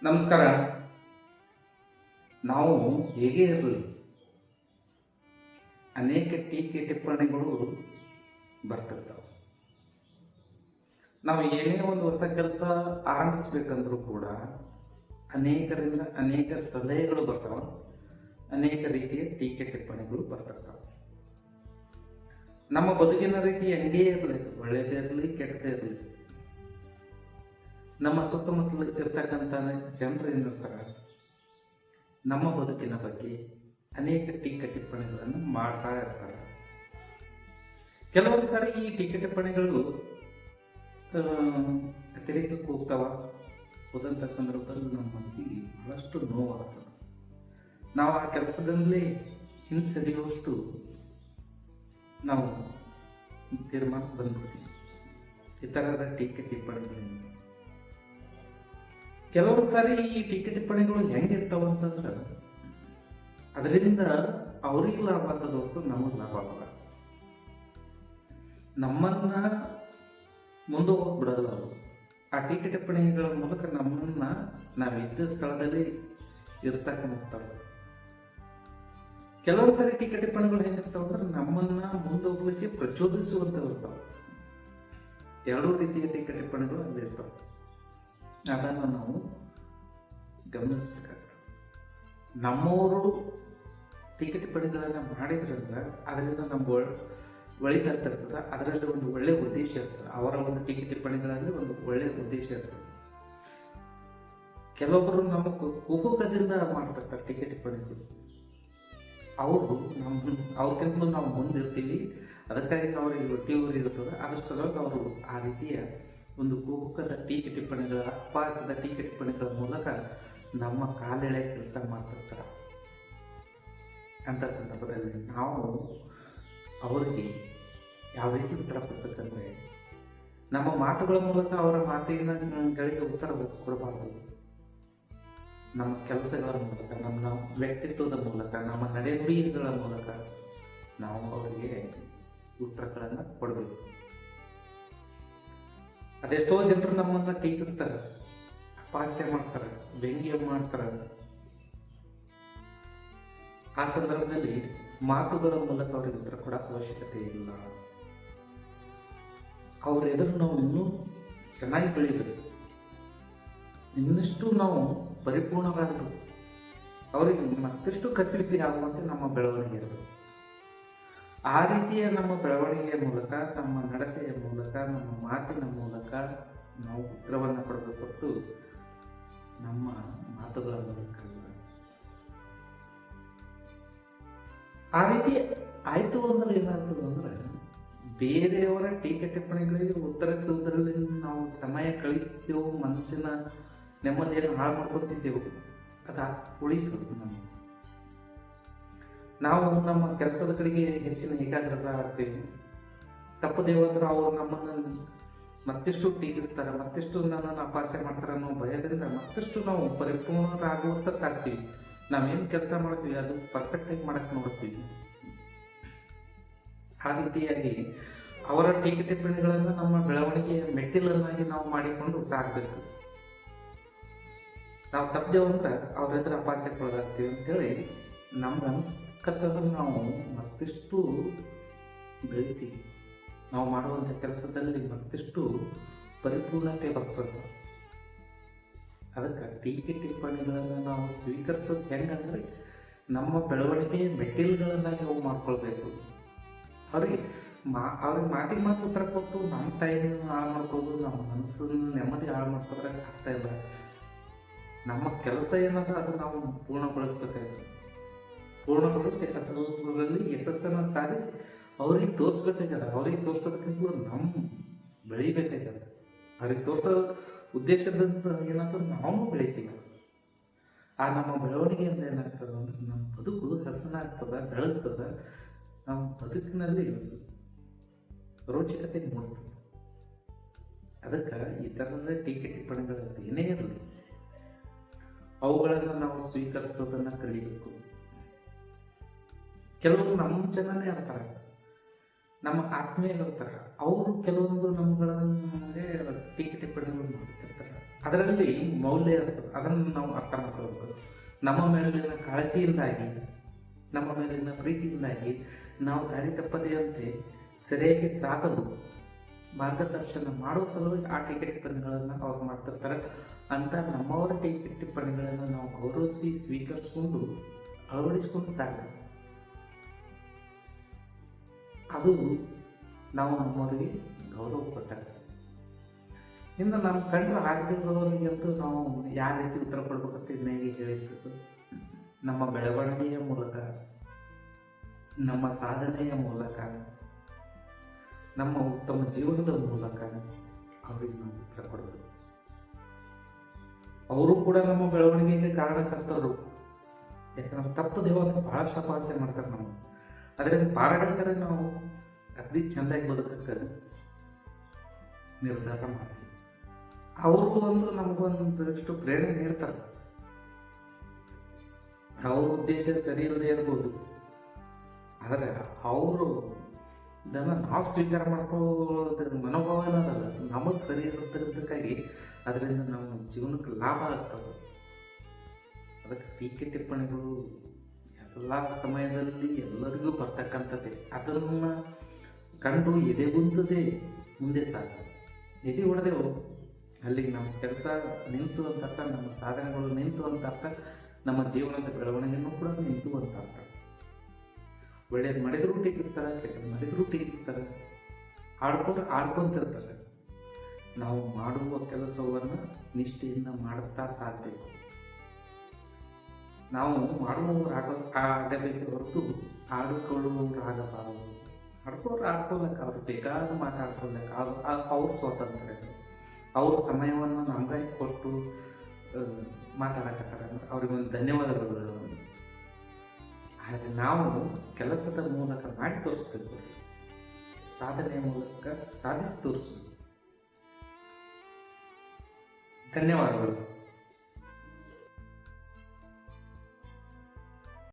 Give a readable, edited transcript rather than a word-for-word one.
ನಮಸ್ಕಾರ. ನಾವು ಹೇಗೆ ಇರಲಿ, ಅನೇಕ ಟೀಕೆ ಟಿಪ್ಪಣಿಗಳು ಬರ್ತಿರ್ತಾವೆ. ನಾವು ಏನೇ ಒಂದು ಹೊಸ ಕೆಲಸ ಆರಂಭಿಸ್ಬೇಕಂದ್ರೂ ಕೂಡ ಅನೇಕರಿಂದ ಅನೇಕ ಸಲಹೆಗಳು ಬರ್ತಾವೆ, ಅನೇಕ ರೀತಿಯ ಟೀಕೆ ಟಿಪ್ಪಣಿಗಳು ಬರ್ತಿರ್ತಾವೆ. ನಮ್ಮ ಬದುಕಿನ ರೀತಿ ಹೆಂಗೇ ಇರಲಿ, ಒಳ್ಳೆಯದೇ ಇರಲಿ ಕೆಟ್ಟದೇ ಇರಲಿ, ನಮ್ಮ ಸುತ್ತಮುತ್ತಲು ಇರ್ತಕ್ಕಂಥ ಜನರು ಏನಿರ್ತಾರೆ ನಮ್ಮ ಬದುಕಿನ ಬಗ್ಗೆ ಅನೇಕ ಟೀಕೆ ಟಿಪ್ಪಣಿಗಳನ್ನು ಮಾಡ್ತಾ ಇರ್ತಾರೆ. ಕೆಲವೊಂದು ಸಾರಿ ಈ ಟೀಕೆ ಟಿಪ್ಪಣಿಗಳು ಅತಿರೇಕಕ್ಕೆ ಹೋಗ್ತಾವ. ಹೋದಂಥ ಸಂದರ್ಭದಲ್ಲಿ ನಮ್ಮ ಮನಸ್ಸಿಗೆ ಬಹಳಷ್ಟು ನೋವಾಗ್ತದೆ. ನಾವು ಆ ಕೆಲಸದಲ್ಲೇ ಹಿಂಸರಿಯುವಷ್ಟು ನಾವು ತೀರ್ಮಾನಕ್ಕೆ ಬಂದ್ಬಿಡ್ತೀವಿ ಈ ಥರದ ಟೀಕೆ ಟಿಪ್ಪಣಿಗಳಿಂದ. ಕೆಲವೊಂದು ಸಾರಿ ಈ ಟೀಕೆ ಟಿಪ್ಪಣಿಗಳು ಹೆಂಗಿರ್ತಾವ ಅಂತಂದ್ರೆ ಅದರಿಂದ ಅವ್ರಿಗೆ ಲಾಭ ಆಗ್ತದ ಹೊರತು ನಮಗೆ ಲಾಭ ಆಗಲ್ಲ. ನಮ್ಮನ್ನ ಮುಂದೆ ಹೋಗ್ಬಿಡಲ್ಲ ಅವರು. ಆ ಟೀಕೆ ಟಿಪ್ಪಣಿಗಳ ಮೂಲಕ ನಮ್ಮನ್ನ ನಾವಿದ್ದ ಸ್ಥಳದಲ್ಲಿ ಇರ್ಸಕ್ಕೆ ಹೋಗ್ತಾರೆ. ಕೆಲವೊಂದು ಸಾರಿ ಟೀಕೆ ಟಿಪ್ಪಣಿಗಳು ಹೆಂಗಿರ್ತಾವ ಅಂದ್ರೆ ನಮ್ಮನ್ನ ಮುಂದೆ ಹೋಗ್ಲಿಕ್ಕೆ ಪ್ರಚೋದಿಸುವಂತ ಇರ್ತಾವೆ. ಎರಡೂ ರೀತಿಯ ಟೀಕೆ ಟಿಪ್ಪಣಿಗಳು ಅಲ್ಲಿ ಇರ್ತಾವೆ. ಅದನ್ನು ನಾವು ಗಮನಿಸಬೇಕಾಗ್ತದೆ. ನಮ್ಮವರು ಟೀಕೆ ಟಿಪ್ಪಣಿಗಳನ್ನು ಮಾಡಿದ್ರಂದ್ರೆ ಅದರಿಂದ ನಮ್ಗೆ ಒಳಿತಾ ಇರ್ತದೆ. ಅದರಲ್ಲಿ ಒಂದು ಒಳ್ಳೆಯ ಉದ್ದೇಶ ಇರ್ತದೆ. ಅವರ ಒಂದು ಟೀಕೆ ಟಿಪ್ಪಣಿಗಳಲ್ಲಿ ಒಂದು ಒಳ್ಳೆಯ ಉದ್ದೇಶ ಇರ್ತದೆ. ಕೆಲವೊಬ್ಬರು ನಮ್ಮ ಕುಹುಕದಿಂದ ಮಾಡ್ತಿರ್ತಾರೆ ಟೀಕೆ ಟಿಪ್ಪಣಿಗಳು. ಅವರು ಅವ್ರಿಗಿಂತಲೂ ನಾವು ಮುಂದಿರ್ತೀವಿ, ಅದಕ್ಕಾಗಿ ಅವರಿಗೆ ಹೊಟ್ಟೆ ಇರ್ತದೆ. ಅದ್ರ ಸಲುವಾಗಿ ಅವರು ಆ ರೀತಿಯ ಒಂದು ಕುಹುಕದ ಟೀಕೆ ಟಿಪ್ಪಣಿಗಳ, ಅಪಹಾಸದ ಟೀಕೆ ಟಿಪ್ಪಣಿಗಳ ಮೂಲಕ ನಮ್ಮ ಕಾಲೆಳೆ ಕೆಲಸ ಮಾಡ್ತಿರ್ತಾರೆ. ಅಂಥ ಸಂದರ್ಭದಲ್ಲಿ ನಾವು ಅವರಿಗೆ ಯಾವ ರೀತಿ ಉತ್ತರ ಕೊಡ್ಬೇಕಂದ್ರೆ ನಮ್ಮ ಮಾತುಗಳ ಮೂಲಕ ಅವರ ಮಾತಿನಗಳಿಗೆ ಉತ್ತರ ಕೊಡಬಾರ್ದು. ನಮ್ಮ ಕೆಲಸಗಳ ಮೂಲಕ, ನಮ್ಮ ವ್ಯಕ್ತಿತ್ವದ ಮೂಲಕ, ನಮ್ಮ ನಡೆನುಡಿಗಳ ಮೂಲಕ ನಾವು ಅವರಿಗೆ ಉತ್ತರಗಳನ್ನು ಕೊಡಬೇಕು. ಅದೆಷ್ಟೋ ಜನರು ನಮ್ಮನ್ನ ಟೀಕಿಸ್ತಾರೆ, ಅಪಹಾಸ್ಯ ಮಾಡ್ತಾರೆ, ವ್ಯಂಗ್ಯ ಮಾಡ್ತಾರೆ. ಆ ಸಂದರ್ಭದಲ್ಲಿ ಮಾತುಗಳ ಮೂಲಕ ಅವರಿಗೆ ಉತ್ತರ ಕೊಡೋಕೆ ಅವಶ್ಯಕತೆ ಇಲ್ಲ. ಅವ್ರ ಎದುರು ನಾವು ಇನ್ನೂ ಚೆನ್ನಾಗಿ ಬೆಳಿಬೇಕು, ಇನ್ನಷ್ಟು ನಾವು ಪರಿಪೂರ್ಣರಾಗಬೇಕು. ಅವರಿಗೆ ಮತ್ತಷ್ಟು ಕಸಿವಿಸಿ ಆಗುವಂತೆ ನಮ್ಮ ಬೆಳವಣಿಗೆ ಇರಬೇಕು. ಆ ರೀತಿಯ ನಮ್ಮ ಬೆಳವಣಿಗೆಯ ಮೂಲಕ, ನಮ್ಮ ನಡತೆಯ ಮೂಲಕ, ನಮ್ಮ ಮಾತಿನ ಮೂಲಕ ನಾವು ಉತ್ತರವನ್ನು ಕೊಡಬೇಕು ಹೊರತು ನಮ್ಮ ಮಾತುಗಳ ಮೂಲಕ. ಆ ರೀತಿ ಆಯಿತು ಅಂದ್ರೆ ಏನಾಗ್ತದೆ ಅಂದ್ರೆ ಬೇರೆಯವರ ಟೀಕೆ ಟಿಪ್ಪಣಿಗಳಿಗೆ ಉತ್ತರಿಸುವುದರಲ್ಲಿ ನಾವು ಸಮಯ ಕಳೀತೀವೋ, ಮನುಷ್ಯನ ನೆಮ್ಮದಿಯನ್ನು ಹಾಳು ಮಾಡ್ಕೊತಿದ್ದೇವೆ, ಅದು ಉಳಿತದೆ. ನಾವು ನಮ್ಮ ಕೆಲಸದ ಕಡೆಗೆ ಹೆಚ್ಚಿನ ಏಕಾಗ್ರತೆ ಆಗ್ತೀವಿ. ತಪ್ಪದೇವು ಅಂದ್ರೆ ಅವರು ನಮ್ಮನ್ನು ಮತ್ತಿಷ್ಟು ಟೀಕಿಸ್ತಾರೆ, ಮತ್ತಿಷ್ಟು ನನ್ನನ್ನು ಅಪಹಾಸ್ಯ ಮಾಡ್ತಾರೆ ಅನ್ನೋ ಭಯದಿಂದ ಮತ್ತಷ್ಟು ನಾವು ಪರಿಪೂರ್ಣರಾಗುವಂತ ಸಾಕ್ತೀವಿ. ನಾವೇನು ಕೆಲಸ ಮಾಡ್ತೀವಿ ಅದು ಪರ್ಫೆಕ್ಟಾಗಿ ಮಾಡಕ್ಕೆ ನೋಡ್ತೀವಿ. ಆ ರೀತಿಯಾಗಿ ಅವರ ಟೀಕೆ ಟಿಪ್ಪಣಿಗಳನ್ನು ನಮ್ಮ ಬೆಳವಣಿಗೆಯ ಮೆಟ್ಟಿಲನ್ನಾಗಿ ನಾವು ಮಾಡಿಕೊಂಡು ಸಾಕಬೇಕು. ನಾವು ತಪ್ಪದೇವು ಅಂದ್ರೆ ಅವ್ರ ಎದುರು ಅಪಹಾಸ್ಯಕ್ಕೊಳಗಾಗ್ತೀವಿ ಅಂತೇಳಿ ನಮ್ಗೆ ಅನಿಸ್ಕತ್ತಂದ್ರೆ ನಾವು ಮತ್ತಿಷ್ಟು ಬೆಳಿತೀವಿ. ನಾವು ಮಾಡುವಂಥ ಕೆಲಸದಲ್ಲಿ ಮತ್ತಿಷ್ಟು ಪರಿಪೂರ್ಣತೆ ಬರ್ತದೆ. ಅದಕ್ಕೆ ಟೀಕೆ ಟಿಪ್ಪಣಿಗಳನ್ನು ನಾವು ಸ್ವೀಕರಿಸೋದು ಹೆಂಗಂದ್ರೆ ನಮ್ಮ ಬೆಳವಣಿಗೆಯ ಮೆಟ್ಟಿಲುಗಳನ್ನಾಗಿ ನಾವು ಮಾಡ್ಕೊಳ್ಬೇಕು. ಅವ್ರಿಗೆ ಮಾತಿಗೆ ಮಾತು ಉತ್ತರ ಕೊಟ್ಟು ನಮ್ಮ ಟೈಮ್ ಹಾಳು ಮಾಡ್ಕೋದು, ನಮ್ಮ ಮನಸ್ಸನ್ನು ನೆಮ್ಮದಿ ಹಾಳು ಮಾಡ್ಕೋದ್ರೆ ಆಗ್ತಾ ಇಲ್ಲ. ನಮ್ಮ ಕೆಲಸ ಏನದ ಅದು ನಾವು ಪೂರ್ಣಗೊಳಿಸ್ಬೇಕಾಯ್ತು. ಪೂರ್ಣಗೊಳಿಸಿ ಅದರಲ್ಲಿ ಯಶಸ್ಸನ್ನು ಸಾಧಿಸಿ ಅವ್ರಿಗೆ ತೋರಿಸ್ಬೇಕಾಗ್ಯದ. ಅವ್ರಿಗೆ ತೋರಿಸೋದಕ್ಕಿಂತಲೂ ನಮ್ಮ ಬೆಳಿಬೇಕಾಗ್ಯದ. ಅವ್ರಿಗೆ ತೋರಿಸೋ ಉದ್ದೇಶದಿಂದ ಏನಾಗ್ತದೆ, ನಾವು ಬೆಳಿತೀವಿ. ಆ ನಮ್ಮ ಬೆಳವಣಿಗೆಯಿಂದ ಏನಾಗ್ತದೆ ಅಂದ್ರೆ ನಮ್ಮ ಬದುಕು ಹಸನಾಗ್ತದೆ, ಬೆಳಗ್ತದೆ. ನಮ್ಮ ಬದುಕಿನಲ್ಲಿ ರೋಚಕತೆ ಮೂಡ್ತದೆ. ಅದಕ್ಕೆ ಈ ಥರದ ಟೀಕೆ ಟಿಪ್ಪಣಿಗಳು ಏನೇ ಇರಲಿ ಅವುಗಳನ್ನು ನಾವು ಸ್ವೀಕರಿಸೋದನ್ನು ಕಲಿಬೇಕು. ಕೆಲವರು ನಮ್ಮ ಜನನೇ ಇರ್ತಾರೆ, ನಮ್ಮ ಆತ್ಮೀಯರು ಇರ್ತಾರೆ. ಅವರು ಕೆಲವೊಂದು ನಮಗೆ ಟೀಕೆ ಟಿಪ್ಪಣಿಗಳು ಮಾಡ್ತಿರ್ತಾರೆ. ಅದರಲ್ಲಿ ಮೌಲ್ಯ ಇರ್ತದೆ. ಅದನ್ನು ನಾವು ಅರ್ಥ ಮಾಡ್ಕೊಳ್ಬೇಕು. ನಮ್ಮ ಮೇಲಿನ ಕಾಳಜಿಯಿಂದಾಗಿ, ನಮ್ಮ ಮೇಲಿನ ಪ್ರೀತಿಯಿಂದಾಗಿ ನಾವು ದಾರಿ ತಪ್ಪದೆಯಂತೆ ಸರಿಯಾಗಿ ಸಾಗಲು ಮಾರ್ಗದರ್ಶನ ಮಾಡುವ ಸಲುವಾಗಿ ಆ ಟೀಕೆ ಟಿಪ್ಪಣಿಗಳನ್ನು ಅವ್ರು ಮಾಡ್ತಿರ್ತಾರೆ. ಅಂತ ನಮ್ಮವರ ಟೀಕೆ ಟಿಪ್ಪಣಿಗಳನ್ನು ನಾವು ಗೌರವಿಸಿ ಸ್ವೀಕರಿಸಿಕೊಂಡು ಅಳವಡಿಸಿಕೊಂಡು ಸಾಗಬೇಕು. ಅದು ನಾವು ನಮ್ಮವರಿಗೆ ಗೌರವ ಕೊಟ್ಟಾಗ. ಇನ್ನು ನಮ್ಮ ಕಂಡ್ರೆ ಆಗದಿರೋರಿಗಂತೂ ನಾವು ಯಾವ ರೀತಿ ಉತ್ತರ ಕೊಡ್ಬೇಕಂತ ಇದನ್ನಾಗಿ ಹೇಳಿರ್ತದೆ. ನಮ್ಮ ಬೆಳವಣಿಗೆಯ ಮೂಲಕ, ನಮ್ಮ ಸಾಧನೆಯ ಮೂಲಕ, ನಮ್ಮ ಉತ್ತಮ ಜೀವನದ ಮೂಲಕ ಅವ್ರಿಗೆ ನಾವು ಉತ್ತರ ಕೊಡಬೇಕು. ಅವರು ಕೂಡ ನಮ್ಮ ಬೆಳವಣಿಗೆಗೆ ಕಾರಣಕರ್ತರು. ಯಾಕಂದ್ರೆ ತಪ್ಪು ದೇವರನ್ನು ಬಹಳಷ್ಟು ಅಪಹಾಸ್ಯ ಮಾಡ್ತಾರೆ ನಾವು. ಅದರಿಂದ ಪಾರಾಗಂದರೆ ನಾವು ಅಗ್ದಿ ಚೆಂದಾಗಿ ಬದುಕಕ್ಕೆ ನಿರ್ಧಾರ ಮಾಡ್ತೀವಿ. ಅವರು ಒಂದು ನಮಗೊಂದಷ್ಟು ಪ್ರೇರಣೆ ನೀಡ್ತಾರೆ. ಅವ್ರ ಉದ್ದೇಶ ಸರಿ ಇಲ್ಲದೆ ಇರ್ಬೋದು, ಆದರೆ ಅವರು ಇದನ್ನು ನಾವು ಸ್ವೀಕಾರ ಮಾಡ್ಕೊಳ್ಳೋದ್ರ ಮನೋಭಾವ ಏನದಲ್ಲ, ನಮಗೆ ಸರಿ ಇರೋದಕ್ಕಾಗಿ ಅದರಿಂದ ನಮ್ಮ ಜೀವನಕ್ಕೆ ಲಾಭ ಆಗ್ತದೆ. ಅದಕ್ಕೆ ಟೀಕೆ ಟಿಪ್ಪಣಿಗಳು ಎಲ್ಲ ಸಮಯದಲ್ಲಿ ಎಲ್ಲರಿಗೂ ಬರ್ತಕ್ಕಂಥದ್ದೇ. ಅದನ್ನು ಕಂಡು ಎದೆಗುಂದದೆ ಮುಂದೆ ಸಾಕು. ಎದೆ ಹೊಡೆದೆವು ಅಲ್ಲಿಗೆ ನಮ್ಮ ಕೆಲಸ ನಿಂತು ಅಂತ ಅರ್ಥ, ನಮ್ಮ ಸಾಧನೆಗಳು ನಿಂತು ಅಂತ ಅರ್ಥ, ನಮ್ಮ ಜೀವನದ ಬೆಳವಣಿಗೆನೂ ಕೂಡ ನಿಂತು ಅಂತ ಅರ್ಥ. ಒಳ್ಳೇದು ಮಾಡಿದ್ರು ಟೀಕಿಸ್ತಾರೆ, ಕೆಟ್ಟದ್ದು ಮಾಡಿದ್ರು ಟೀಕಿಸ್ತಾರೆ, ಆಡ್ಕೊಂತಿರ್ತಾರೆ. ನಾವು ಮಾಡುವ ಕೆಲಸವನ್ನು ನಿಷ್ಠೆಯಿಂದ ಮಾಡುತ್ತಾ ಸಾಗಬೇಕು. ನಾವು ಮಾಡುವವರು ಆಗಬೇಕೆ ಹೊರತು ಆಡಿಕೊಳ್ಳುವವರು ಆಗಬಾರದು. ಆಡ್ಕೊಳ್ಳಕ್ಕೆ ಅವ್ರು ಬೇಕಾದ ಮಾತಾಡ್ಕೊಳ್ಳಕ್ಕೆ ಅವ್ರ ಸ್ವಾತಂತ್ರ್ಯ, ಅವ್ರ ಸಮಯವನ್ನು ನಮಗಾಗಿ ಕೊಟ್ಟು ಮಾತಾಡಕತ್ತಾರೆ ಅಂದ್ರೆ ಅವ್ರಿಗೊಂದು ಧನ್ಯವಾದಗಳು. ಆದರೆ ನಾವು ಕೆಲಸದ ಮೂಲಕ ಮಾಡಿ ತೋರಿಸ್ಬೇಕು, ಸಾಧನೆಯ ಮೂಲಕ ಸಾಧಿಸಿ ತೋರಿಸ್ಬೇಕು. ಧನ್ಯವಾದಗಳು.